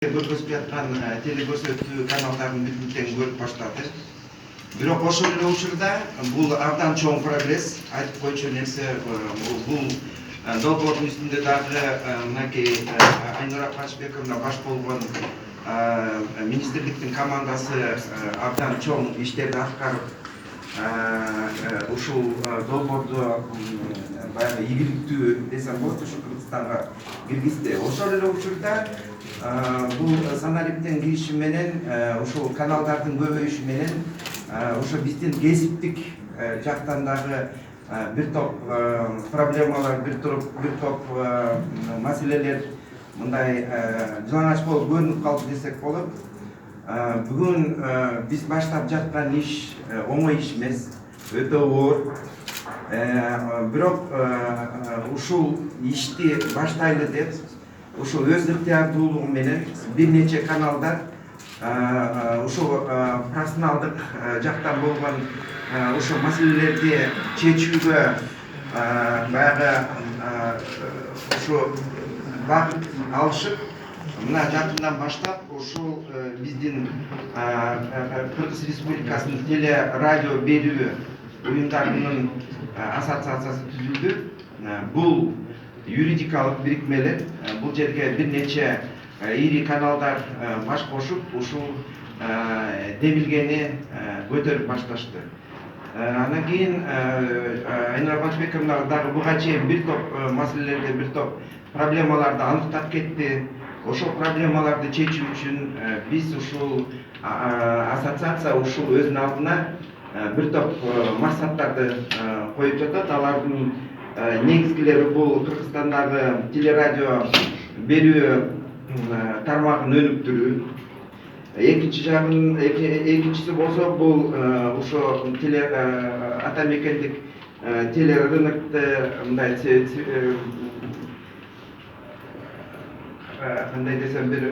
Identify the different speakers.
Speaker 1: көргөзүп жаткан телекөрсөтүү каналдарын бүтүнтен көрүп баштады. Бирок ошол эле учурда бул абдан чоң прогресс. Айтып койчу нерсе бул долбоордун үстүндө дагы мынакей Айнура Кылычбековна баш болгон министрликтин командасы абдан чоң иштерди аткарып ушул долбоорду баягы ийгиликтүү десем болот, ушу Кыргызстанга киргизди. Ошол эле учурда бул санариптен кириши менен ушул каналдардын көбөйүшү менен ошо биздин кесиптик жактан дагы бир топ проблемалар, бир топ маселелер мындай жалаңач болуп көрүнүп калды десек болот. Бүгүн биз баштап жаткан иш оңой иш эмес, өтө оор. Бирок ушул ишти баштайлы деп ушул өз ыктыярдуулугу менен бир нече каналдар ушул профессионалдык жактан болгон ушул маселелерди чечүүгө баягы ушу багыт алышып, мына жакындан баштап ушул биздин Кыргыз Республикасынын теле радио берүү уюмдарынын ассоциациясы түзүлдү. Бул юридикалык бирикмелер, бул жерге бир нече ири каналдар баш кошуп, ушул демилгени көтөрүп башташты. Андан кийин Айнура Кылычбековна дагы буга чейин бир топ маселелерди, бир топ проблемаларды аныктап кетти. Ошол проблемаларды чечүү үчүн биз ушул ассоциация ушул өзүнүн алдына бир топ максаттарды коюп жатат. Алардын негизгилери бул Кыргызстандагы телерадио берүү тармагын өнүктүрүү. Экинчиси болсо бул ошо ата мекендик телерынокто мындай кандай десем бир